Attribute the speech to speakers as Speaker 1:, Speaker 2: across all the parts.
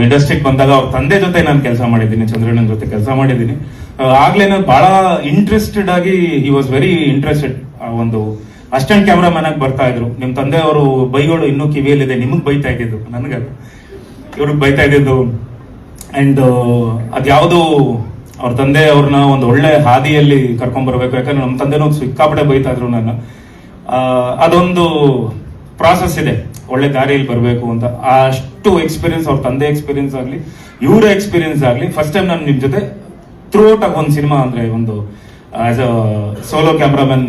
Speaker 1: ಇಂಡಸ್ಟ್ರಿಗೆ ಬಂದಾಗ ಅವ್ರ ತಂದೆ ಜೊತೆ ನಾನು ಕೆಲಸ ಮಾಡಿದ್ದೀನಿ, ಚಂದ್ರಣ್ಣನ ಜೊತೆ ಕೆಲಸ ಮಾಡಿದ್ದೀನಿ. ಆಗ್ಲೇನೆ ಬಹಳ ಇಂಟ್ರೆಸ್ಟೆಡ್ ಆಗಿ ಹಿ ವಾಸ್ ವೆರಿ ಇಂಟ್ರೆಸ್ಟೆಡ್. ಒಂದು ಅಸಿಸ್ಟೆಂಟ್ ಕ್ಯಾಮ್ರಾಮನ್ ಆಗಿ ಬರ್ತಾ ಇದ್ರು. ನಿಮ್ ತಂದೆಯವರು ಬೈಗಳು ಇನ್ನೂ ಕಿವಿಯಲ್ಲಿದೆ, ನಿಮಗ್ ಬೈತಾ ಇದ್ದಿದ್ದು, ನನಗೆ ಇವ್ರಿಗೆ ಬೈತಾ ಇದ್ದಿದ್ದು. ಅಂಡ್ ಅದ್ಯಾವುದು ಅವ್ರ ತಂದೆ ಅವ್ರನ್ನ ಒಂದು ಒಳ್ಳೆ ಹಾದಿಯಲ್ಲಿ ಕರ್ಕೊಂಡ್ ಬರ್ಬೇಕು. ಯಾಕಂದ್ರೆ ನಮ್ಮ ತಂದೆನೂ ಸಿಕ್ಕಾಪಟ್ಟೆ ಬೈತಾ ಇದ್ರು ನನ್ನ. ಅದೊಂದು ಪ್ರಾಸೆಸ್ ಇದೆ ಒಳ್ಳೆ ದಾರಿಯಲ್ಲಿ ಬರಬೇಕು ಅಂತ. ಅಷ್ಟು ಎಕ್ಸ್ಪೀರಿಯನ್ಸ್, ಅವ್ರ ತಂದೆ ಎಕ್ಸ್ಪೀರಿಯನ್ಸ್ ಆಗ್ಲಿ, ಇವರ ಎಕ್ಸ್ಪೀರಿಯನ್ಸ್ ಆಗ್ಲಿ, ಫಸ್ಟ್ ಟೈಮ್ ನಾನು ನಿಮ್ ಜೊತೆ ಥ್ರೂ ಔಟ್ ಆಗಿ ಒಂದು ಸಿನಿಮಾ ಅಂದ್ರೆ ಒಂದು as a solo cameraman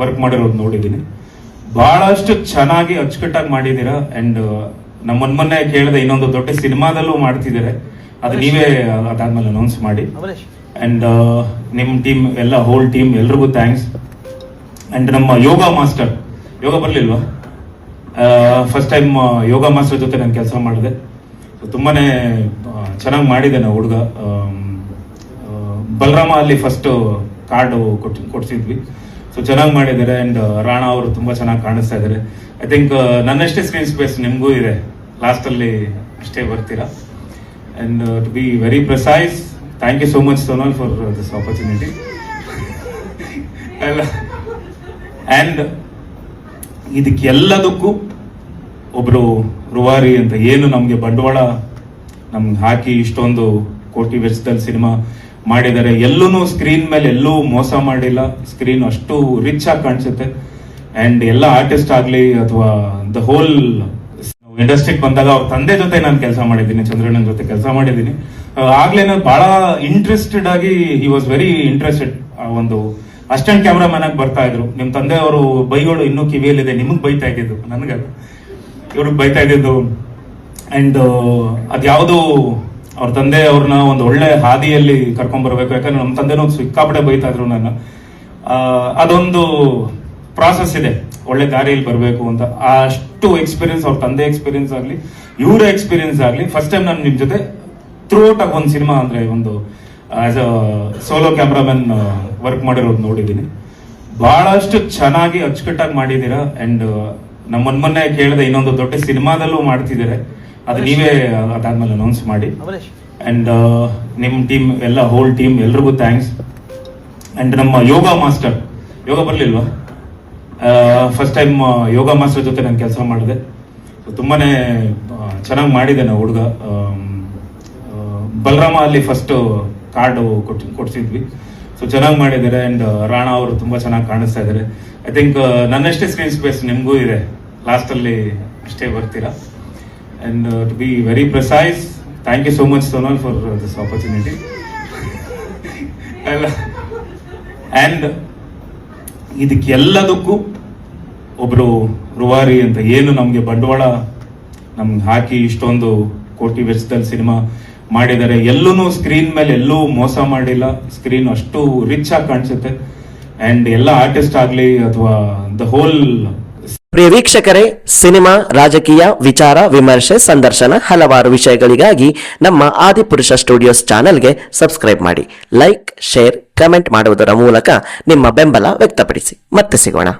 Speaker 1: work ಮಾಡಿರೋದು ನೋಡಿದ್ದೀನಿ. ಬಹಳಷ್ಟು ಚೆನ್ನಾಗಿ ಅಚ್ಚುಕಟ್ಟಾಗಿ ಮಾಡಿದ್ದೀರಾ. ಅಂಡ್ ನಮ್ಮ ಮೊನ್ನೆ ಕೇಳಿದೆ ಇನ್ನೊಂದು ದೊಡ್ಡ ಸಿನಿಮಾದಲ್ಲೂ ಮಾಡ್ತಿದ್ದಾರೆ, ಅದು ನೀವೇ ಅದಾದ್ಮೇಲೆ ಅನೌನ್ಸ್ ಮಾಡಿ. ಅಂಡ್ ನಿಮ್ ಟೀಮ್ ಎಲ್ಲ ಹೋಲ್ ಟೀಮ್ ಎಲ್ರಿಗೂ ಥ್ಯಾಂಕ್ಸ್. ಅಂಡ್ ನಮ್ಮ ಯೋಗ ಮಾಸ್ಟರ್, ಯೋಗ ಬರ್ಲಿಲ್ವಾ? ಫಸ್ಟ್ ಟೈಮ್ ಯೋಗ ಮಾಸ್ಟರ್ ಜೊತೆ ನಾನು ಕೆಲಸ ಮಾಡಿದೆ. ತುಂಬಾನೇ ಚೆನ್ನಾಗಿ ಮಾಡಿದ್ದೇನೆ ಹುಡುಗ. ಬಲರಾಮ ಅಲ್ಲಿ ಫಸ್ಟ್ ಕಾರ್ಡ್ ಕೊಡ್ಸಿದ್ವಿ, ಸೊ ಚೆನ್ನಾಗಿ ಮಾಡಿದ್ದಾರೆ. ಅಂಡ್ ರಾಣಾ ಅವರು ತುಂಬಾ ಚೆನ್ನಾಗಿ ಕಾಣಿಸ್ತಾ ಇದ್ದಾರೆ. ಐ ಥಿಂಕ್ ನನ್ನಷ್ಟೇ ಸ್ಕ್ರೀನ್ ಸ್ಪೇಸ್ ನಿಮ್ಗೂ ಇದೆ, ಲಾಸ್ಟ್ ಅಲ್ಲಿ ಅಷ್ಟೇ ಬರ್ತೀರಾ. And to be very precise, thank you so much Sonal for this opportunity. And ಇದಕ್ಕೆಲ್ಲದಕ್ಕೂ ಒಬ್ರು ರೂವಾರಿ ಅಂತ ಏನು ನಮ್ಗೆ ಬಂಡವಾಳ ನಮ್ಗೆ ಹಾಕಿ ಇಷ್ಟೊಂದು ಕೋಟಿ ವೆಚ್ಚದಲ್ಲಿ ಸಿನಿಮಾ ಮಾಡಿದ್ದಾರೆ. ಎಲ್ಲೂ ಸ್ಕ್ರೀನ್ ಮೇಲೆ ಎಲ್ಲೂ ಮೋಸ ಮಾಡಿಲ್ಲ. ಸ್ಕ್ರೀನ್ ಅಷ್ಟು ರಿಚ್ ಆಗಿ ಕಾಣಿಸುತ್ತೆ. ಅಂಡ್ ಎಲ್ಲ ಆರ್ಟಿಸ್ಟ್ ಆಗ್ಲಿ ಅಥವಾ ದ ಹೋಲ್ ಇಂಡಸ್ಟ್ರಿಗೆ ಬಂದಾಗ ಅವ್ರ ತಂದೆ ಜೊತೆ ನಾನು ಕೆಲಸ ಮಾಡಿದ್ದೀನಿ, ಚಂದ್ರಣ್ಣನ ಜೊತೆ ಕೆಲಸ ಮಾಡಿದ್ದೀನಿ. ಆಗ್ಲೇನೆ ಬಹಳ ಇಂಟ್ರೆಸ್ಟೆಡ್ ಆಗಿ ಹಿ ವಾಸ್ ವೆರಿ ಇಂಟ್ರೆಸ್ಟೆಡ್. ಒಂದು ಅಸಿಸ್ಟೆಂಟ್ ಕ್ಯಾಮ್ರಾಮನ್ ಆಗಿ ಬರ್ತಾ ಇದ್ರು. ನಿಮ್ ತಂದೆಯವರು ಬೈಗಳು ಇನ್ನೂ ಕಿವಿಯಲ್ಲಿದೆ, ನಿಮಗ್ ಬೈತಾ ಇದ್ದಿದ್ದು, ನನಗೆ ಇವ್ರಿಗೆ ಬೈತಾ ಇದ್ದಿದ್ದು. ಅಂಡ್ ಅದ್ಯಾವುದು ಅವ್ರ ತಂದೆ ಅವ್ರನ್ನ ಒಂದು ಒಳ್ಳೆ ಹಾದಿಯಲ್ಲಿ ಕರ್ಕೊಂಡ್ ಬರ್ಬೇಕು. ಯಾಕಂದ್ರೆ ನಮ್ಮ ತಂದೆನೂ ಸಿಕ್ಕಾಪಟ್ಟೆ ಬೈತಾ ಇದ್ರು ನನ್ನ. ಅದೊಂದು ಪ್ರಾಸೆಸ್ ಇದೆ ಒಳ್ಳೆ ದಾರಿಯಲ್ಲಿ ಬರಬೇಕು ಅಂತ. ಅಷ್ಟು ಎಕ್ಸ್ಪೀರಿಯನ್ಸ್, ಅವ್ರ ತಂದೆ ಎಕ್ಸ್ಪೀರಿಯನ್ಸ್ ಆಗ್ಲಿ, ಇವರ ಎಕ್ಸ್ಪೀರಿಯನ್ಸ್ ಆಗ್ಲಿ, ಫಸ್ಟ್ ಟೈಮ್ ನಾನು ನಿಮ್ ಜೊತೆ ಥ್ರೂ ಔಟ್ ಆಗಿ ಒಂದು ಸಿನಿಮಾ ಅಂದ್ರೆ ಒಂದು as a solo cameraman work ಮಾಡಿರೋದು ನೋಡಿದ್ದೀನಿ. ಬಹಳಷ್ಟು ಚೆನ್ನಾಗಿ ಅಚ್ಚುಕಟ್ಟಾಗಿ ಮಾಡಿದ್ದೀರಾ. ಅಂಡ್ ನಮ್ಮ ಮೊನ್ನೆ ಕೇಳಿದೆ ಇನ್ನೊಂದು ದೊಡ್ಡ ಸಿನಿಮಾದಲ್ಲೂ ಮಾಡ್ತಿದ್ದಾರೆ, ಅದು ನೀವೇ ಅದಾದ್ಮೇಲೆ ಅನೌನ್ಸ್ ಮಾಡಿ. ಅಂಡ್ ನಿಮ್ ಟೀಮ್ ಎಲ್ಲ ಹೋಲ್ ಟೀಮ್ ಎಲ್ರಿಗೂ ಥ್ಯಾಂಕ್ಸ್. ಅಂಡ್ ನಮ್ಮ ಯೋಗ ಮಾಸ್ಟರ್, ಯೋಗ ಬರ್ಲಿಲ್ವಾ? ಫಸ್ಟ್ ಟೈಮ್ ಯೋಗ ಮಾಸ್ಟರ್ ಜೊತೆ ನಾನು ಕೆಲಸ ಮಾಡಿದೆ. ತುಂಬಾನೇ ಚೆನ್ನಾಗಿ ಮಾಡಿದ್ದೇನೆ ಹುಡುಗ. ಬಲರಾಮ ಅಲ್ಲಿ ಫಸ್ಟ್ ಕಾರ್ಡ್ ಕೊಡ್ಸಿದ್ವಿ, ಸೊ ಚೆನ್ನಾಗಿ ಮಾಡಿದ್ದಾರೆ. ಅಂಡ್ ರಾಣಾ ಅವರು ತುಂಬಾ ಚೆನ್ನಾಗಿ ಕಾಣಿಸ್ತಾ ಇದ್ದಾರೆ. ಐ ಥಿಂಕ್ ನನ್ನಷ್ಟೇ ಸ್ಕ್ರೀನ್ ಸ್ಪೇಸ್ ನಿಮ್ಗೂ ಇದೆ, ಲಾಸ್ಟ್ ಅಲ್ಲಿ ಅಷ್ಟೇ ಬರ್ತೀರಾ. And to be very precise, thank you so much Sonal for this opportunity. And ಇದಕ್ಕೆಲ್ಲದಕ್ಕೂ ಒಬ್ರು ರೂವಾರಿ ಅಂತ ಏನು ನಮ್ಗೆ ಬಂಡವಾಳ ನಮ್ಗೆ ಹಾಕಿ ಇಷ್ಟೊಂದು ಕೋಟಿ ವೆಚ್ಚದಲ್ಲಿ ಸಿನಿಮಾ ಮಾಡಿದ್ದಾರೆ. ಎಲ್ಲೂ ಸ್ಕ್ರೀನ್ ಮೇಲೆ ಎಲ್ಲೂ ಮೋಸ ಮಾಡಿಲ್ಲ. ಸ್ಕ್ರೀನ್ ಅಷ್ಟು ರಿಚ್ ಆಗಿ ಕಾಣಿಸುತ್ತೆ. ಅಂಡ್ ಎಲ್ಲ ಆರ್ಟಿಸ್ಟ್ ಆಗ್ಲಿ ಅಥವಾ ದ ಹೋಲ್.
Speaker 2: ಪ್ರಿಯ ವೀಕ್ಷಕರೇ, ಸಿನಿಮಾ, ರಾಜಕೀಯ, ವಿಚಾರ, ವಿಮರ್ಶೆ, ಸಂದರ್ಶನ, ಹಲವಾರು ವಿಷಯಗಳಿಗಾಗಿ ನಮ್ಮ ಆದಿಪುರುಷ ಸ್ಟುಡಿಯೋಸ್ ಚಾನೆಲ್ಗೆ ಸಬ್ಸ್ಕ್ರೈಬ್ ಮಾಡಿ. ಲೈಕ್, ಶೇರ್, ಕಮೆಂಟ್ ಮಾಡುವುದರ ಮೂಲಕ ನಿಮ್ಮ ಬೆಂಬಲ ವ್ಯಕ್ತಪಡಿಸಿ. ಮತ್ತೆ ಸಿಗೋಣ.